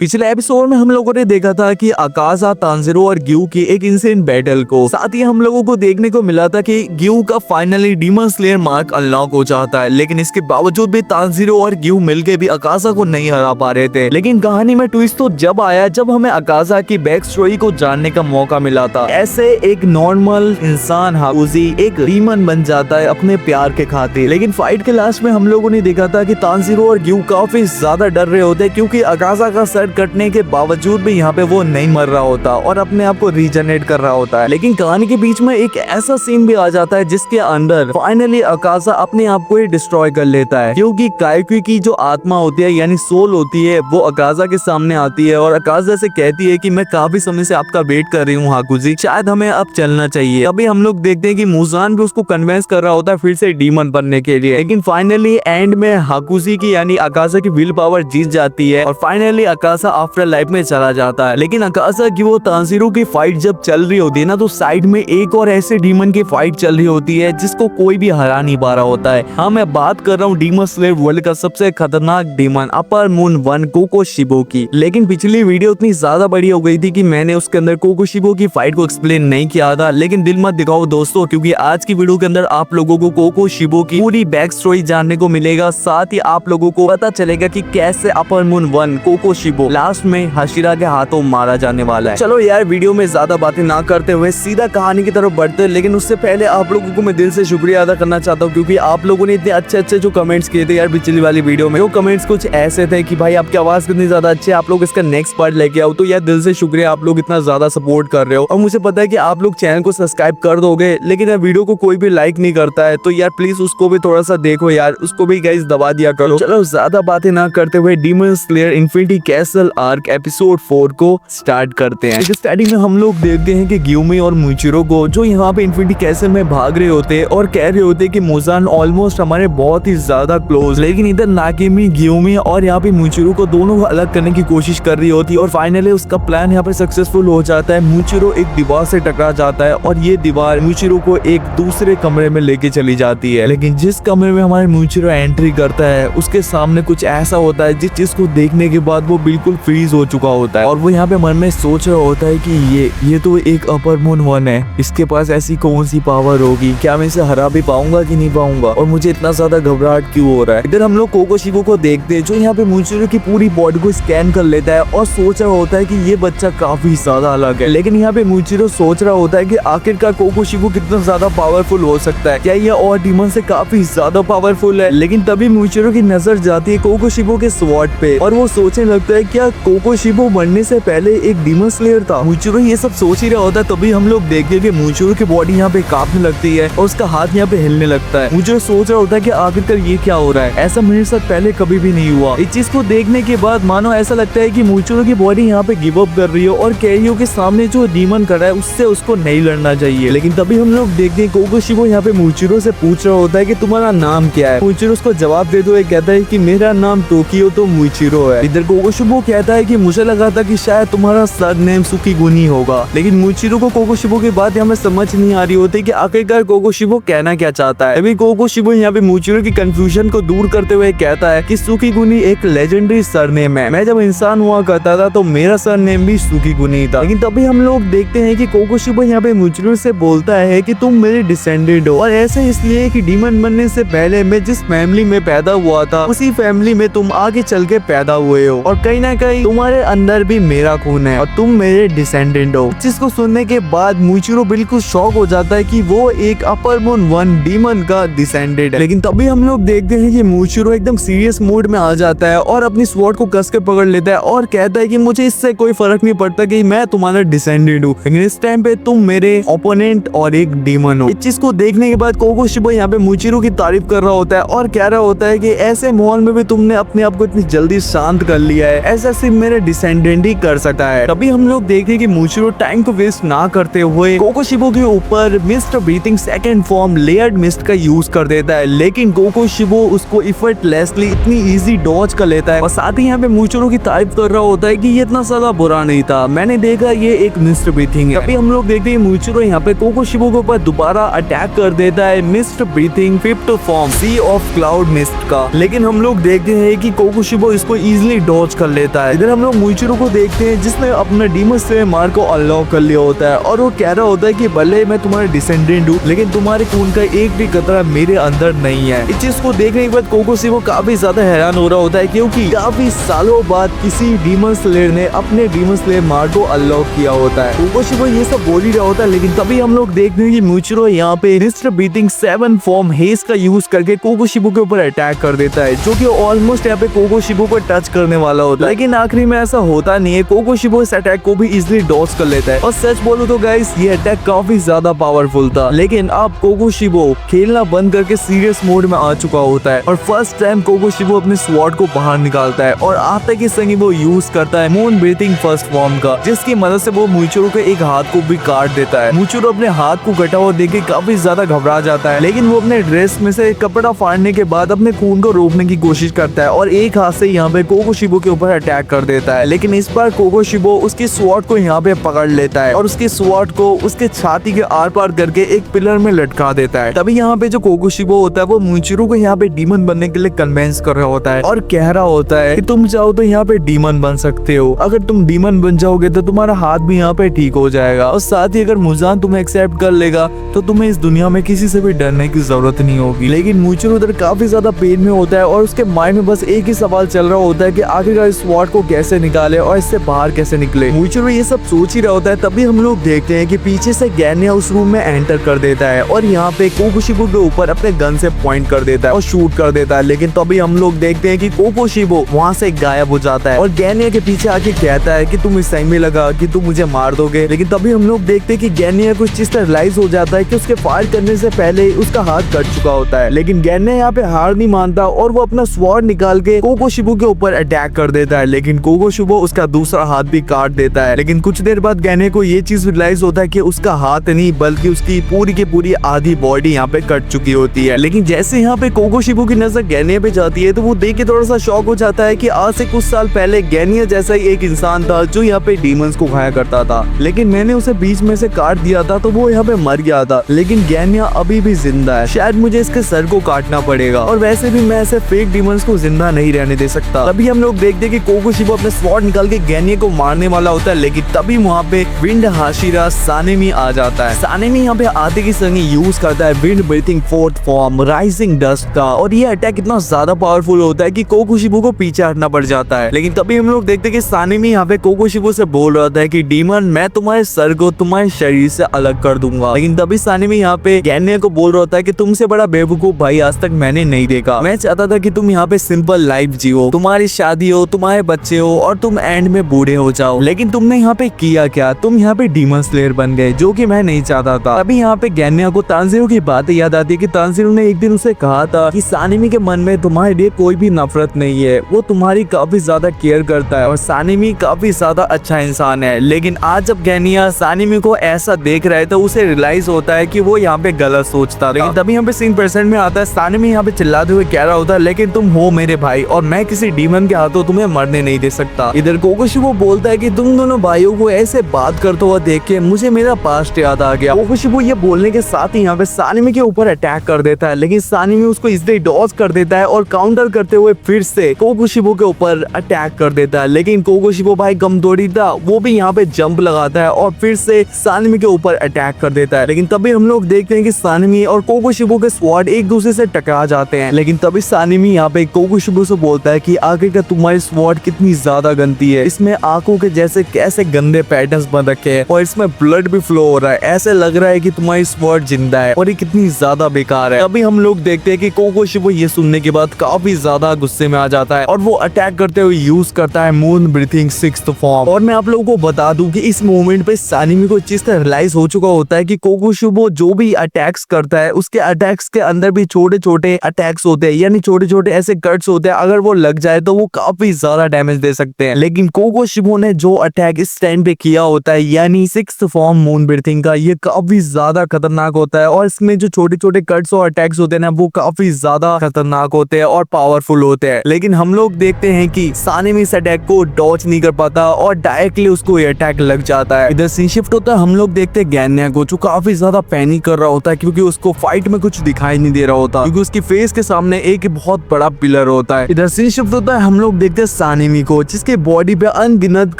पिछले एपिसोड में हम लोगों ने देखा था कि अकाजा, तांजीरो और ग्यू की एक इंसेंट बैटल को। साथ ही हम लोगों को देखने को मिला था कि ग्यू का finally demon slayer mark unlock हो जाता है, लेकिन इसके बावजूद भी तांजीरो और ग्यू मिलके भी अकाजा को नहीं हरा पा रहे थे। लेकिन कहानी में ट्विस्ट तो जब आया जब हमें अकाजा की बैक स्टोरी को जानने का मौका मिला था। ऐसे एक नॉर्मल इंसान हाकुजी एक डीमन बन जाता है अपने प्यार के खातिर। लेकिन फाइट के लास्ट में हम लोगों ने देखा था कि तांजीरो और ग्यू काफी ज्यादा डर रहे होते क्योंकि अकाजा का सर कटने के बावजूद भी यहाँ पे वो नहीं मर रहा होता और अपने आप को रीजनरेट कर रहा होता है। लेकिन कहानी के बीच में एक ऐसा सीन भी आ जाता है जिसके अंदर फाइनली अकाजा अपने आप को ही डिस्ट्रॉय कर लेता है, क्योंकि काइक्यू की जो आत्मा होती है यानी सोल होती है वो अकाजा के सामने आती है और अकाजा से कहती है कि मैं काफी समय से आपका वेट कर रही हूँ हाकुजी, शायद हमें अब चलना चाहिए। अभी हम लोग देखते हैं कि मुजान भी उसको कन्विंस कर रहा होता है फिर से डीमन बनने के लिए। लेकिन फाइनली एंड में हाकुजी की यानी अकाजा की विल पावर जीत जाती है और फाइनली अकाजा आफ्टर लाइफ में चला जाता है। लेकिन अकाजा की वो तांजीरो की फाइट जब चल रही होती है ना, तो साइड में एक और ऐसे डीमन की फाइट चल रही होती है जिसको कोई भी हरा नहीं पा रहा होता है। हाँ, मैं बात कर रहा हूँ डीमन स्लेयर वर्ल्ड का सबसे खतरनाक डीमन अपर मून 1 कोकोशिबो की। लेकिन पिछली वीडियो इतनी ज्यादा बड़ी हो गई थी कि मैंने उसके अंदर कोकोशिबो की फाइट को एक्सप्लेन नहीं किया था। लेकिन दिल मत दिखाओ दोस्तों, क्योंकि आज की वीडियो के अंदर आप लोगों को कोकोशिबो की पूरी बैक स्टोरी जानने को मिलेगा। साथ ही आप लोगों को पता चलेगा कि कैसे अपर मून 1 कोकोशिबो लास्ट में हाशिरा के हाथों मारा जाने वाला है। चलो यार, वीडियो में ज्यादा बातें ना करते हुए सीधा कहानी की तरफ बढ़ते हैं। लेकिन उससे पहले आप लोगों को मैं दिल से शुक्रिया अदा करना चाहता हूँ, क्योंकि आप लोगों ने इतने अच्छे अच्छे जो कमेंट्स किए थे यार पिछली वाली वीडियो में। वो कमेंट्स कुछ ऐसे थे कि भाई आपकी आवाज कितनी ज्यादा अच्छी है, आप लोग इसका नेक्स्ट पार्ट लेके आओ। तो यार दिल से शुक्रिया, आप लोग इतना ज्यादा सपोर्ट कर रहे हो और मुझे पता है कि आप लोग चैनल को सब्सक्राइब कर दोगे, लेकिन यार वीडियो को कोई भी लाइक नहीं करता है। तो यार प्लीज उसको भी थोड़ा सा देखो यार, उसको भी गाइस दबा दिया करो। चलो ज्यादा बातें ना करते हुए demon slayer infinity castle arc episode 4 को स्टार्ट करते हैं। स्टार्टिंग में हम लोग देखते हैं कि ग्यूमी और मुचिरो को जो यहाँ पे इन्फिनिटी कैसल में भाग रहे होते हैं और कह रहे होते हैं कि मुजान ऑलमोस्ट हमारे बहुत ही ज्यादा क्लोज। लेकिन इधर नाकेमी ग्यूमी और यहाँ पे मुचिरो को दोनों को अलग करने की कोशिश कर रही होती है और फाइनली उसका प्लान यहाँ पे सक्सेसफुल हो जाता है। मुचिरो एक दीवार से टकरा जाता है और ये दीवार मुचिरो को एक दूसरे कमरे में लेके चली जाती है। लेकिन जिस कमरे में हमारे मुचिरो एंट्री करता है उसके सामने कुछ ऐसा होता है जिस चीज को देखने के बाद वो बिल्कुल फ्रीज हो चुका होता है और वो यहाँ पे मन में सोच रहा होता है कि ये तो एक अपर मून 1 है, इसके पास ऐसी कौन सी पावर होगी, क्या मैं इसे हरा भी पाऊंगा कि नहीं पाऊंगा और मुझे इतना ज्यादा घबराहट क्यों हो रहा है। इधर हम लोग कोकोशिबो को देखते हैं जो यहाँ पे मुचिरो की पूरी बॉडी को स्कैन कर लेता है और सोच रहा होता है कि ये बच्चा काफी ज्यादा अलग है। लेकिन यहाँ पे मुचिरो सोच रहा होता है कि आखिरकार कोकोशिबो कितना ज्यादा पावरफुल हो सकता है, क्या ये और डीमन से काफी ज्यादा पावरफुल है। लेकिन तभी मुचिरो की नजर जाती है कोकोशिबो के स्वॉर्ड पे और वो सोचने लगता है क्या कोकोशिबो मरने से पहले एक डीमन स्लेयर था। मुचिरो ये सब सोच ही रहा होता है तभी हम लोग देखते हैं कि मुचिरो की बॉडी यहाँ पे कांपने लगती है और उसका हाथ यहाँ पे हिलने लगता है। मुचिरो सोच रहा होता है कि आखिरकार ये क्या हो रहा है, ऐसा मेरे साथ पहले कभी भी नहीं हुआ। इस चीज को देखने के बाद मानो ऐसा लगता है कि मुचिरो की बॉडी यहाँ पे गिव अप कर रही है और कह रही हो कि सामने जो डीमन खड़ा है उससे उसको नहीं लड़ना चाहिए। लेकिन तभी हम लोग देखते हैं कोकोशिबो यहाँ पे मुचिरो से पूछ रहा होता है कि तुम्हारा नाम क्या है। मुचिरो उसको जवाब दे दो, कहता है कि मेरा नाम टोकियो तो मुचिरो है। इधर कोकोशिबो कहता है कि मुझे लगा था कि शायद तुम्हारा सरनेम सुकीगुनी होगा। लेकिन मुचिरो को कोकोशिबो की बात यहाँ पे समझ नहीं आ रही होती कि आखिरकार कोकोशिबो कहना क्या चाहता है। अभी कोकोशिबो यहाँ पे मुचिरो की कंफ्यूजन को दूर करते हुए कहता है कि सुकीगुनी एक लेजेंडरी सरनेम है, मैं जब इंसान हुआ करता था तो मेरा सरनेम भी सुकीगुनी था। लेकिन तभी हम लोग देखते हैं कि कोकोशिबो यहाँ पे मुचिरो से बोलता है कि तुम मेरे डिसेंडेंट हो और ऐसे इसलिए कि डीमन बनने से पहले मैं जिस फैमिली में पैदा हुआ था उसी फैमिली में तुम आगे चल के पैदा हुए हो और कहीं ना कहीं तुम्हारे अंदर भी मेरा खून है और तुम मेरे डिसेंडेंट हो। जिसको सुनने के बाद मुचिरो बिल्कुल शॉक हो जाता है कि वो एक अपर मून 1 डीमन का डिसेंडेंट है। लेकिन तभी हम लोग देखते हैं कि मुचिरो एकदम सीरियस मूड में आ जाता है और अपनी स्वॉर्ड को कस के पकड़ लेता है और कहता है कि मुझे इससे कोई फर्क नहीं पड़ता कि मैं तुम्हारा डिसेंडेंट हूँ, लेकिन इस टाइम पे तुम मेरे ओपोनेंट और एक डीमन हो। इस चीज को देखने के बाद कोकोशिबो यहाँ पे मुचिरो की तारीफ कर रहा होता है और कह रहा होता है कि ऐसे माहौल में भी तुमने अपने आप को इतनी जल्दी शांत कर लिया है, ऐसा सिर्फ मेरे डिसेंडेंट ही कर सकता है। तभी हम लोग देखते हैं कि मुचिरो टाइम को वेस्ट ना करते हुए कोकोशिबो के ऊपर mist breathing second form layered mist का यूज कर देता है। लेकिन कोकोशिबो उसको इफर्टलेसली इतनी इजी डॉज कर लेता है और साथ ही यहाँ पे मुचिरो की तारीफ कर रहा होता है कि ये इतना ज्यादा बुरा नहीं था, मैंने देखा ये एक मिस्ट ब्रीथिंग है। तभी हम लोग देखते हैं मुचिरो यहाँ पे कोकोशिबो के ऊपर दोबारा अटैक कर देता है mist breathing 5th form sea of cloud mist का। लेकिन हम लोग देखते हैं कि कोकोशिबो इसको इजिली डॉज कर लेता देता है। इधर हम लोग मुइचिरो को देखते हैं जिसने अपने डीमन स्लेयर मार्क को अनलॉक कर लिया होता है और वो कह रहा होता है कि भले मैं तुम्हारा डिसेंडेंट हूँ लेकिन तुम्हारे खून का एक भी कतरा मेरे अंदर नहीं है। इस चीज को देखने के बाद कोकोशिबो काफी ज्यादा हैरान हो रहा होता है क्योंकि काफी सालों बाद किसी डीमन स्लेयर ने अपने डीमन स्लेयर मार्क को अनलॉक किया होता है। कोकोशिबो ये सब बोल ही रहा होता है लेकिन तभी हम लोग देखते हैं कि मुइचिरो यहाँ पे मिस्टर बीटिंग 7 फॉर्म हेज का यूज करके कोकोशिबो के ऊपर अटैक कर देता है जो कि ऑलमोस्ट यहाँ पे कोकोशिबो को टच करने वाला होता है, लेकिन आखिरी में ऐसा होता नहीं है। कोकोशिबो इस अटैक को भी इजीली डॉज कर लेता है और सच बोलूं तो गाइस ये अटैक काफी ज्यादा पावरफुल था, लेकिन अब कोकोशिबो खेलना बंद करके सीरियस मोड में आ चुका होता है और फर्स्ट टाइम कोकोशिबो अपने स्वॉर्ड को बाहर निकालता है और आते के संग वो यूज करता है मून ब्रीथिंग फर्स्ट फॉर्म का, जिसकी मदद से वो मुइचिरो के एक हाथ को भी काट देता है। मुइचिरो अपने हाथ को कटा हुआ देख के काफी ज्यादा घबरा जाता है, लेकिन वो अपने ड्रेस में से कपड़ा फाड़ने के बाद अपने खून को रोकने की कोशिश करता है और एक हाथ से यहाँ पे कोकोशिबो के ऊपर अटैक कर देता है। लेकिन इस बार कोकोशिबो उसकी स्वॉर्ड को यहाँ पे पकड़ लेता है और उसकी स्वॉर्ड को उसके छाती के आर पार करके एक पिलर में लटका देता है। तभी यहाँ पे जो कोकोशिबो होता है वो मुइचिरो को यहाँ पे डीमन बनने के लिए कन्वेंस कर रहा होता है और कह रहा होता है कि तुम चाहो तो यहाँ पे डीमन बन सकते हो, अगर तुम डीमन बन जाओगे तो तुम्हारा हाथ भी यहाँ पे ठीक हो जाएगा और साथ ही अगर मुजान तुम्हें एक्सेप्ट कर लेगा तो तुम्हें इस दुनिया में किसी से भी डरने की जरूरत नहीं होगी। लेकिन मुइचिरो उधर काफी ज्यादा पेन में होता है और उसके माइंड में बस एक ही सवाल चल रहा होता है कि आखिरकार इस स्वॉर्ड को कैसे निकाले और इससे बाहर कैसे निकले। मुइचिरो ये सब सोच ही रहा होता है तभी हम लोग देखते हैं कि पीछे से गैन्या उस रूम में एंटर कर देता है और यहाँ पे कोकोशिबो के ऊपर अपने गन से पॉइंट कर देता है और शूट कर देता है। लेकिन तभी हम लोग देखते हैं कि कोकोशिबो वहाँ से गायब हो जाता है और गैन्या के पीछे आके कहता है कि तुम इस टाइम में लगा कि तुम मुझे मार दोगे। लेकिन तभी हम लोग देखते हैं कि गैन्या कुछ चीज से रियलाइज हो जाता है कि उसके फायर करने से पहले उसका हाथ कट चुका होता है। लेकिन गैन्या यहाँ पे हार नहीं मानता और वो अपना स्वॉर्ड निकाल के कोकोशिबो के ऊपर अटैक कर देता है, लेकिन कोकोशिबो उसका दूसरा हाथ भी काट देता है। लेकिन कुछ देर बाद गैन्या को ये चीज रियलाइज होता है कि उसका हाथ नहीं बल्कि उसकी पूरी की पूरी आधी बॉडी यहाँ पे कट चुकी होती है। लेकिन जैसे यहाँ पे कोकोशिबो की नजर गैन्या पे जाती है तो वो देख के थोड़ा सा शॉक हो जाता है कि आज से कुछ साल पहले गैन्या जैसा ही एक इंसान था जो यहाँ पे डीमंस को खाया करता था, लेकिन मैंने उसे बीच में से काट दिया था तो वो यहाँ पे मर गया था। लेकिन गैन्या अभी भी जिंदा है, शायद मुझे इसके सर को काटना पड़ेगा और वैसे भी मैं ऐसे फेक डीमंस को जिंदा नहीं रहने दे सकता। तभी हम लोग देखते हैं कि कोकोशिबो अपने स्वॉर्ड निकाल के गैन्या को मारने वाला होता है, लेकिन तभी वहाँ पे विंड हाशिरा सानेमी आ जाता है। सानेमी यहाँ पे आते की संग यूज करता है wind breathing fourth form rising dust का और ये अटैक इतना ज्यादा पावरफुल होता है कि कोकोशिबो को पीछे हटना पड़ जाता है। लेकिन तभी हम लोग देखते हैं कि सानेमी यहाँ पे कोकोशिबो से बोल रहा था कि डीमन मैं तुम्हारे सर को तुम्हारे शरीर से अलग कर दूंगा। लेकिन तभी सानेमी यहाँ पे गैन्या को बोल रहा था कि तुमसे बड़ा बेवकूफ भाई आज तक मैंने नहीं देखा। मैं चाहता था कि तुम यहाँ पे सिंपल लाइफ जियो, तुम्हारी शादी हो, तुम्हारे बच्चे हो और तुम एंड में बूढ़े हो जाओ, लेकिन तुमने यहाँ पे किया क्या, तुम यहाँ पे डीमन स्लेयर बन गए जो कि मैं नहीं चाहता था। अभी यहाँ पे गैन्या को तांजीरो की बातें याद आती है कि तांजीरो ने एक दिन उसे कहा था कि सानेमी के मन में तुम्हारे लिए कोई भी नफरत नहीं है, वो तुम्हारी काफी ज्यादा केयर करता है और सानेमी काफी ज्यादा अच्छा इंसान है। लेकिन आज जब गैन्या सानेमी को ऐसा देख रहा है तो उसे रियलाइज होता है कि वो यहाँ पे गलत सोचता। लेकिन तभी यहाँ पे सीन परसेंट में आता है, सानेमी यहाँ पे चिल्लाते हुए कह रहा होता है लेकिन तुम हो मेरे भाई और मैं किसी डीमन के हाथों तुम्हें मरने नहीं दे सकता। इधर कोकोशिबो बोलता है कि तुम दोनों भाइयों को ऐसे बात करते हुए देख के मुझे मेरा पास्ट याद आ गया। कोकोशिबो ये बोलने के साथ ही यहाँ पे सानेमी के ऊपर अटैक कर देता है, लेकिन सानेमी उसको इजीली डॉज कर देता है और काउंटर करते हुए फिर से कोकोशिबो के ऊपर अटैक कर देता है। लेकिन कोकोशिबो भाई कमजोरी था, वो भी यहाँ पे जंप लगाता है और फिर से सानेमी के ऊपर अटैक कर देता है। लेकिन तभी हम लोग देखते हैं कि सानेमी और कोकोशिबो के स्वॉर्ड एक दूसरे से टकरा जाते हैं। लेकिन तभी सानेमी यहाँ पे कोकोशिबो से बोलता है कि आखिरकार तुम्हारी स्वॉर्ड कितनी ज्यादा गंदी है, इसमें आंखों के जैसे कैसे गंदे पैटर्न्स बन रखे हैं और इसमें ब्लड भी फ्लो हो रहा है, ऐसे लग रहा है कि तुम्हारी स्वॉर्ड जिंदा है और ये कितनी ज्यादा बेकार है। तभी हम लोग देखते हैं कि कोकोशिबो ये सुनने के बाद काफी ज्यादा गुस्से में आ जाता है और वो अटैक करते हुए यूज करता है मून ब्रीथिंग सिक्स्थ फॉर्म। और मैं आप लोगों को बता दूं कि इस मोमेंट पे सानेमी को चीज रियलाइज हो चुका होता है कि कोकोशिबो जो भी अटैक्स करता है उसके अटैक्स के अंदर भी छोटे छोटे अटैक्स होते हैं, यानी छोटे छोटे ऐसे कट्स होते हैं, अगर वो लग जाए तो वो काफी ज्यादा डैमेज दे सकते हैं। लेकिन कोकोशिबो ने जो अटैक इस टाइम पे किया होता है यानी सिक्स्थ फॉर्म मून ब्रीथिंग का, ये काफी ज्यादा खतरनाक होता है और इसमें जो छोटे छोटे कट्स और अटैक्स होते हैं ना वो काफी ज्यादा खतरनाक होते हैं और पावरफुल होते हैं। लेकिन हम लोग देखते हैं कि सानेमी इस अटैक को डॉज नहीं कर पाता और डायरेक्टली उसको ये अटैक लग जाता है। इधर सीन शिफ्ट होता है, हम लोग देखते हैं गैन्या को जो काफी ज्यादा पैनिक कर रहा होता है क्योंकि उसको फाइट में कुछ दिखाई नहीं दे रहा होता क्योंकि उसकी फेस के सामने एक बहुत बड़ा पिलर होता है। इधर सीन शिफ्ट होता है, हम लोग देखते हैं सानिमी को, जिसके बॉडी पे अनगिनत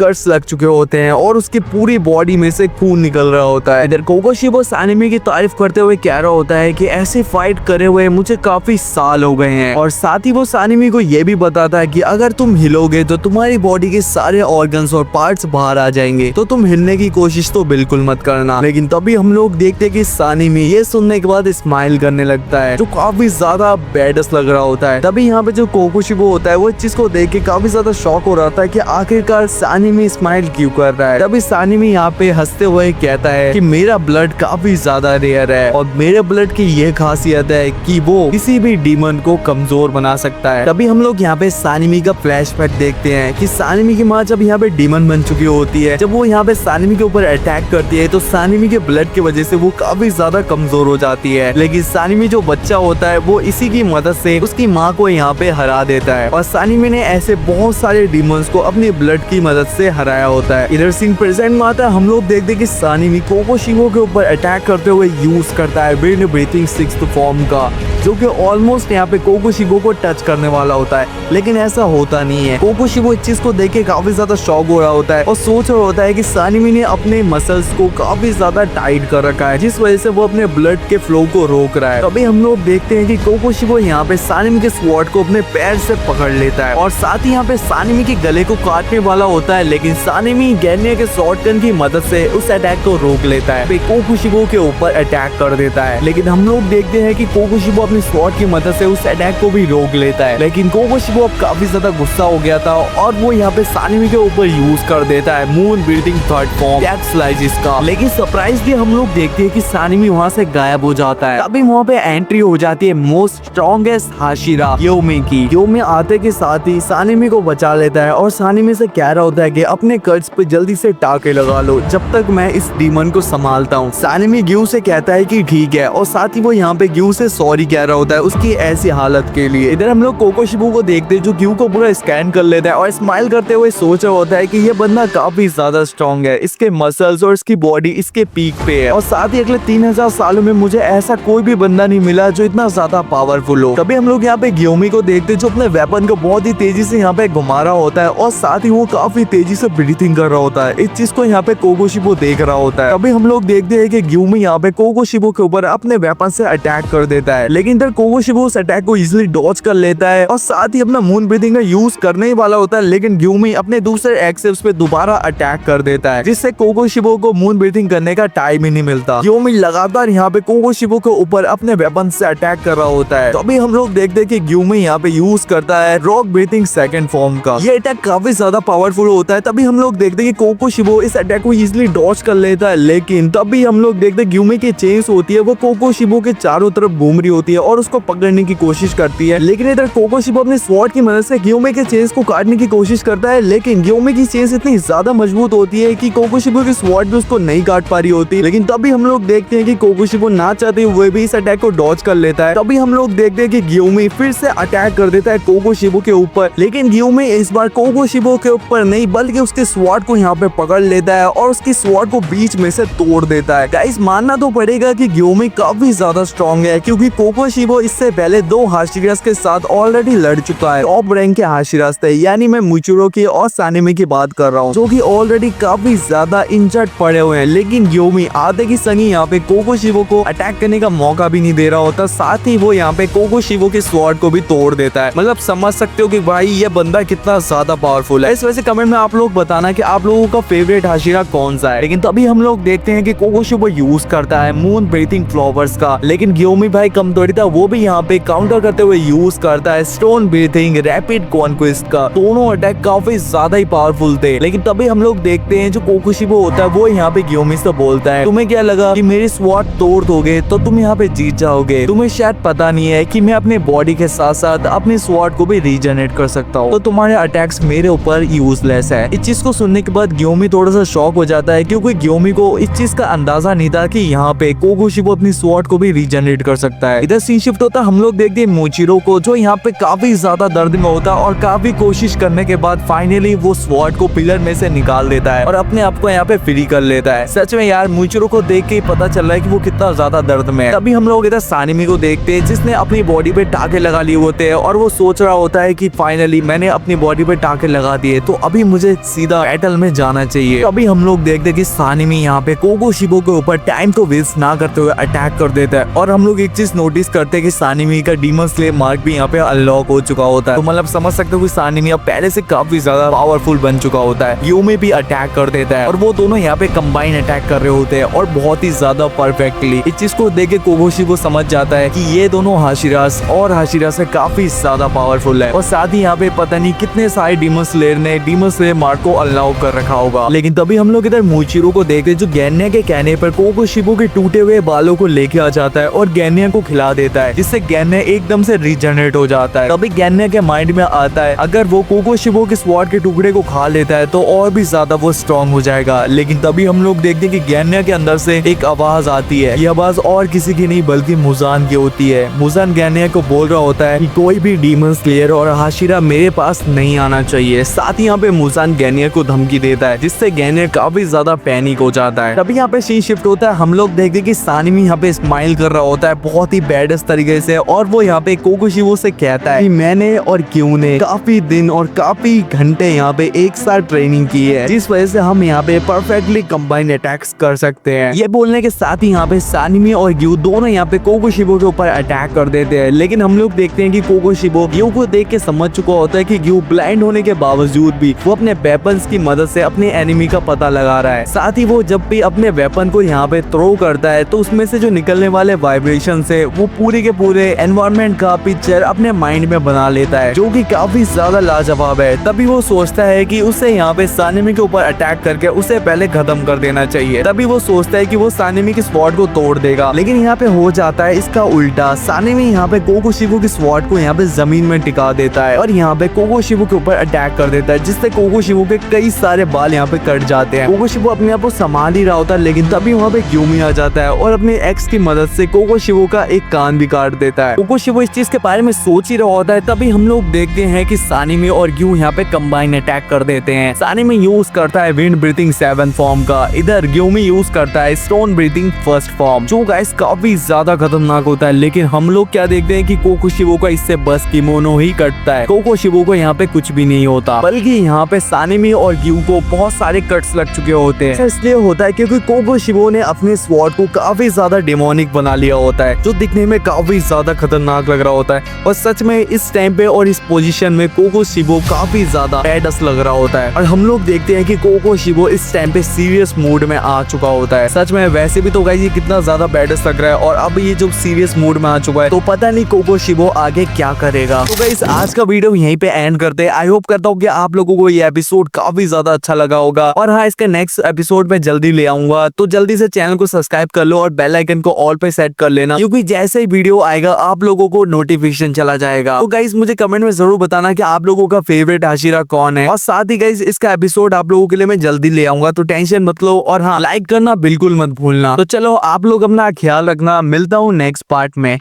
कट्स लग चुके होते हैं और उसकी पूरी बॉडी में से खून निकल रहा होता है। इधर कोकोशिबो सानिमी की तारीफ करते हुए कह रहा होता है कि ऐसे फाइट करे हुए मुझे काफी साल हो गए हैं, और साथ ही वो सानिमी को ये भी बताता है कि अगर तुम हिलोगे तो तुम्हारी बॉडी के सारे ऑर्गन्स और पार्ट्स बाहर आ जाएंगे, तो तुम हिलने की कोशिश तो बिल्कुल मत करना। लेकिन तभी हम लोग देखते हैं कि सानिमी ये सुनने के बाद स्माइल करने लगता है, जो काफी ज्यादा बैडस लग रहा होता है। तभी यहाँ पे जो कोकोशिबो होता है वो इस चीज को देख के काफी ज्यादा शॉक हो रहा था कि आखिरकार सानिमी स्माइल क्यों कर रहा है। तभी सानिमी यहाँ पे हंसते हुए कहता है कि मेरा ब्लड काफी ज्यादा रेयर है और मेरे ब्लड की ये खासियत है कि वो किसी भी डीमन को कमजोर बना सकता है। तभी हम लोग यहाँ पे सानिमी का फ्लैशबैक देखते हैं कि सानिमी की माँ जब यहाँ पे डीमन बन चुकी होती है, जब वो यहाँ पे सानिमी के ऊपर अटैक करती है तो सानिमी के ब्लड की वजह से वो काफी ज्यादा कमजोर हो जाती है। लेकिन सानिमी जो बच्चा होता है वो इसी की मदद से उसकी माँ को यहाँ पे हरा देता है, और सानिमी ने ऐसे बहुत सारे डीमंस को अपनी ब्लड की मदद से हराया होता है। इधर सीन प्रेजेंट में आता है, हम लोग देखते कि सानिमी कोकोशिबो के ऊपर अटैक करते हुए यूज करता है विंड ब्रीथिंग 6th फॉर्म का, जो कि ऑलमोस्ट यहाँ पे कोकोशिबो को टच करने वाला होता है, लेकिन ऐसा होता नहीं है। कोकोशिबो इस चीज को देख के काफी ज्यादा शॉक हो रहा होता है और सोच रहा होता है कि सानिमी ने अपने मसल्स को काफी ज्यादा टाइट कर रखा है, जिस वजह से वो अपने ब्लड के फ्लो को रोक रहा है। तभी हम लोग देखते हैं कि कोकोशिबो यहाँ पे सानिमी के स्वॉर्ड को अपने पैर से पकड़ लेता है और साथ ही यहाँ पे सानिमी के गले को काटने वाला होता है, लेकिन सानिमी गैनिया के शॉटगन की मदद से उस अटैक को रोक लेता है, कोकोशिबो के ऊपर अटैक कर देता है। लेकिन हम लोग देखते हैं कि कोकोशिबो अपनी स्वॉर्ड की मदद से उस अटैक को भी रोक लेता है, लेकिन कोकोशिबो अब काफी ज्यादा गुस्सा हो गया था और वो यहाँ पे सानिमी के ऊपर यूज कर देता है moon breathing 3rd form slices का। लेकिन सरप्राइजली हम लोग देखते हैं कि सानिमी वहाँ से गायब हो जाता है। तभी वहाँ पे एंट्री हो जाती है मोस्ट स्ट्रॉन्गेस्ट हाशिरा योमी की। योमी आते के साथ ही सानिमी को बचा लेता है और सानिमी से कह रहा होता है कि अपने कर्ज पे जल्दी से टाके लगा लो जब तक मैं इस डीमन को संभालता हूँ। सानिमी ग्यू से कहता है कि ठीक है, और साथ ही वो यहाँ पे ग्यू से सॉरी कह रहा होता है उसकी ऐसी हालत के लिए। इधर हम लोग कोकोशिबो को देखते हैं जो ग्यू को पूरा स्कैन कर लेता है और स्माइल करते हुए सोच रहा होता है कि ये बंदा काफी ज्यादा स्ट्रॉन्ग है, इसके मसल्स और इसकी बॉडी इसके पीक पे है, और साथ ही अगले 3000 सालों में मुझे ऐसा कोई भी बंदा नहीं मिला जो इतना ज्यादा पावरफुल हो। तभी हम लोग यहाँ पे ग्योमी को देखते हैं जो अपने वेपन को बहुत ही तेजी से यहाँ पे घुमा रहा होता है और साथ ही वो काफी तेजी से ब्रीथिंग कर रहा होता है। इस चीज को यहाँ पे कोकोशिबो देख रहा होता है। तभी हम लोग देखते हैं कि ग्योमी यहाँ पे कोकोशिबो के ऊपर अपने वेपन से अटैक कर देता है, लेकिन इधर कोकोशिबो उस अटैक को इजिली डॉज कर लेता है और साथ ही अपना मून ब्रीथिंग का यूज करने ही वाला होता है, लेकिन ग्योमी अपने दूसरे एक्सेस पे दोबारा अटैक कर देता है, जिससे कोकोशिबो को मून ब्रीथिंग करने का टाइम ही नहीं मिलता। ग्योमी लगातार यहाँ पे कोकोशिबो के ऊपर अपने वेपन से अटैक कर रहा होता है। तो अभी हम लोग देखते हैं कि ग्योमी यहाँ पे यूज करता है रॉक ब्रीथिंग 2nd फॉर्म का। ये अटैक काफी ज्यादा पावरफुल होता है। तभी हम लोग देखते हैं कि कोकोशिबो इस अटैक को इजिली डॉज कर लेता है, लेकिन तभी हम लोग देखते हैं ग्योमी की चेन्स होती है वो कोकोशिबो के चारों तरफ घूम रही होती है और उसको पकड़ने की कोशिश करती है, लेकिन इधर कोकोशिबो अपने स्वॉर्ड की मदद से ग्योमी के चेन्स को काटने की कोशिश करता है, लेकिन ग्योमी की चेन्स इतनी ज्यादा मजबूत होती है कि कोकोशिबो की स्वॉर्ड भी उसको नहीं काट पा रही होती। लेकिन तभी हम लोग देखते हैं कि कोकोशिबो ना चाहते हुए भी इस अटैक को डॉज कर लेता है। तभी हम लोग देखते हैं कि ग्योमी फिर से अटैक कर देता है कोकोशिबो के ऊपर, लेकिन ग्योमी इस बार कोकोशिबो के ऊपर नहीं बल्कि उसके स्वॉर्ड को यहाँ पे पकड़ लेता है और उसकी स्वॉर्ड को बीच में से तोड़ देता है। गाइस मानना तो पड़ेगा कि ग्योमी काफी ज्यादा स्ट्रॉन्ग है, क्योंकि कोकोशिबो इससे पहले 2 हाशिरास के साथ ऑलरेडी लड़ चुका है। टॉप रैंक के हाशिरास थे, यानी मैं मुचुरो की और सानिमी की बात कर रहा हूँ, जो कि ऑलरेडी काफी ज्यादा इंजर्ड पड़े हुए हैं, लेकिन ग्योमी आधे की संगी यहाँ पे कोकोशिबो को अटैक करने का मौका भी नहीं दे रहा होता। साथ ही वो यहाँ पे कोकोशिबो के स्वॉर्ड को भी तोड़ देता है। मतलब समझ सकते हो कि भाई ये बंदा कितना ज्यादा पावरफुल है। इस वजह से कमेंट में आप लोग बताना कि आप लोगों का फेवरेट हाशिरा कौन सा है। लेकिन तभी हम लोग देखते हैं कि कोकोशिबो यूज करता है मून ब्रीथिंग फ्लावर्स का, लेकिन ग्योमी भाई कम थोड़ी था, वो भी यहाँ पे काउंटर करते हुए यूज करता है स्टोन ब्रीथिंग रैपिड कॉन्क्वेस्ट का। दोनों अटैक काफी ज्यादा ही पावरफुल थे। लेकिन तभी हम लोग देखते हैं जो कोकोशिबो होता है वो यहाँ पे ग्योमी से बोलता है, तुम्हें क्या लगा कि मेरी स्वॉर्ड तोड़ दोगे तो तुम यहाँ पे जीत जाओगे? तुम्हें शायद पता नहीं है कि मैं अपने बॉडी के साथ साथ अपनी स्वॉर्ड को भी रीजनरेट कर सकता हूँ, तो तुम्हारे अटैक्स मेरे ऊपर यूजलेस है। इस चीज को सुनने के बाद ग्योमी थोड़ा सा शॉक हो जाता है, क्योंकि ग्योमी को इस चीज का अंदाजा नहीं था कि यहाँ पे कोकोशिबो अपनी स्वॉर्ड को भी रीजनरेट कर सकता है। इधर सीन शिफ्ट होता है, हम लोग देखते हैं मोचिरो को, जो यहाँ पे काफी ज्यादा दर्द में होता है और काफी कोशिश करने के बाद फाइनली वो स्वॉर्ड को पिलर में से निकाल देता है और अपने आप को यहाँ पे फ्री कर लेता है। सच में यार मोचिरो को देख के पता चल रहा है कि वो कितना ज्यादा दर्द में है। तभी हम लोग इधर सानिमी को देखते हैं जिसने अपनी बॉडी पे टाके लगा लिए होते हैं और वो सोच रहा होता है कि फाइनली मैंने अपनी अपनी बॉडी पे टाके लगा दिए, तो अभी मुझे सीधा बैटल में जाना चाहिए। तो अभी हम लोग देखते कि सानिमी यहाँ पे कोकोशिबो के ऊपर टाइम को वेस्ट ना करते हुए अटैक कर देता है। और हम लोग एक चीज नोटिस करते हैं कि सानिमी का डीमन स्लेयर मार्क भी यहाँ पे अनलॉक हो चुका होता है। तो मतलब समझ सकते हो कि सानिमी अब पहले से काफी ज्यादा पावरफुल बन चुका होता है। यूमी भी अटैक कर देता है और वो दोनों यहाँ पे कंबाइन अटैक कर रहे होते हैं और बहुत ही ज्यादा परफेक्टली। इस चीज को देख के कोकोशिबो समझ जाता है कि ये दोनों हाशिरास और हाशिरा से काफी ज्यादा पावरफुल है। और साथ ही यहाँ पे पता नहीं कितने सारे डीमन स्लेयर ने डीमन स्लेयर मार्क को अनलॉक कर रखा होगा। लेकिन तभी हम लोग इधर मूचिरो को देखते जो गेन्या के कहने पर कोकोशिबो के टूटे हुए बालों को लेके आ जाता है और गेन्या को खिला देता है, जिससे गेन्या एकदम से रीजनरेट हो जाता है। तभी गेन्या के माइंड में आता है अगर वो कोकोशिबो के स्वॉर्ड के टुकड़े को खा लेता है तो और भी ज्यादा वो स्ट्रॉन्ग हो जाएगा। लेकिन तभी हम लोग देखते हैं कि गेन्या के अंदर से एक आवाज आती है। ये आवाज और किसी की नहीं बल्कि मुजान की होती है। मुजान गेन्या को बोल रहा होता है कि कोई भी डीमन स्लेयर और हाशिरा मेरे पास नहीं आना चाहिए। साथ ही यहाँ पे मुजान गेन्या को धमकी देता है, जिससे गेन्या काफी ज्यादा पैनिक हो जाता है। तभी यहाँ पे सीन शिफ्ट होता है। हम लोग देखते हैं कि सानिमी यहाँ पे स्माइल कर रहा होता है बहुत ही बैडेस्ट तरीके से, और वो यहाँ पे कोकोशिबो से कहता है कि मैंने और क्यों ने काफी दिन और काफी घंटे यहाँ पे एक साथ ट्रेनिंग की है, जिस वजह से हम यहाँ पे परफेक्टली कंबाइंड अटैक्स कर सकते हैं। ये बोलने के साथ ही यहाँ पे सानिमी और ग्यू दोनों यहाँ पे कोकोशिबो के ऊपर अटैक कर देते हैं। लेकिन हम लोग देखते हैं कि कोकोशिबो ग्यू को देख के समझ चुका होता है कि ग्यू ब्लाइंड होने के बावजूद भी वो अपने वेपन्स की मदद से अपने एनिमी का पता लगा रहा है। साथ ही वो जब भी अपने वेपन को यहाँ पे थ्रो करता है तो उसमें से जो निकलने वाले वाइब्रेशन से वो पूरे के पूरे एनवायरनमेंट का पिक्चर अपने माइंड में बना लेता है, जो कि काफी ज्यादा लाजवाब है। तभी वो सोचता है कि उसे यहाँ पे सानिमी के ऊपर अटैक करके उसे पहले खत्म कर देना चाहिए। तभी वो सोचता है कि वो सानिमी की स्वॉर्ड को तोड़ देगा, लेकिन यहाँ पे हो जाता है इसका उल्टा। सानिमी यहाँ पे कोकोशिबो की स्वॉर्ड को यहाँ पे जमीन में टिका देता है और यहाँ पे कोकोशिबो के ऊपर अटैक कर देता है, जिससे कोकोशिबो के कई सारे बाल यहाँ पे कट जाते हैं। कोकोशिबो अपने आप को संभाल ही रहा होता है, लेकिन तभी वहाँ पे ग्यूमी आ जाता है और अपने एक्स की मदद से कोकोशिबो का एक कान भी काट देता है। कोकोशिबो इस चीज के बारे में सोच ही रहा होता है। तभी हम लोग देखते हैं कि सानिमी और ग्यू यहाँ पे कंबाइन अटैक कर देते हैं। सानिमी यूज करता है विंड ब्रीथिंग 7 फॉर्म का, इधर ग्यूमी यूज करता है स्टोन ब्रीथिंग 1st फॉर्म, जो गाइस काफी ज्यादा खतरनाक होता है। लेकिन हम लोग क्या देखते हैं कि कोकोशिबो का इससे बस किमोनो ही कटता है। कोकोशिबो को यहाँ पे कुछ भी नहीं होता, बल्कि यहाँ पे सानिमी और ग्यू को बहुत सारे कट्स लग चुके होते हैं। इसलिए होता है क्योंकि कोकोशिबो ने अपने स्वॉर्ड को काफी ज्यादा डेमोनिक बना लिया होता है, जो दिखने में काफी ज्यादा खतरनाक लग रहा होता है। और सच में इस टाइम पे और इस पोजीशन में कोकोशिबो काफी ज्यादा बैडस लग रहा होता है। और हम लोग देखते हैं कि कोकोशिबो इस टाइम पे सीरियस मूड में आ चुका होता है। सच में वैसे भी तो गाइस ये कितना ज्यादा बैडस लग रहा है, और अब ये जो सीरियस मूड में आ चुका है तो पता नहीं कोकोशिबो आगे क्या करेगा। तो गाइस आज का वीडियो यहीं पे एंड करते हैं। आई होप करता हूँ कि आप लोगों को ये एपिसोड काफी ज्यादा अच्छा लगा होगा, और हाँ, इसके नेक्स्ट एपिसोड में जल्दी ले आऊंगा, तो जल्दी से चैनल को सब्सक्राइब कर लो और बेल आइकन को ऑल पे सेट कर लेना, क्योंकि जैसे ही वीडियो आएगा आप लोगों को नोटिफिकेशन चला जाएगा। तो गाइस मुझे कमेंट में जरूर बताना कि आप लोगों का फेवरेट हाशिरा कौन है, और साथ ही गाइस इसका एपिसोड आप लोगों के लिए मैं जल्दी ले आऊंगा, तो टेंशन मत लो, और हाँ, लाइक करना बिल्कुल मत भूलना। तो चलो आप लोग अपना ख्याल रखना, मिलता हूँ नेक्स्ट पार्ट में।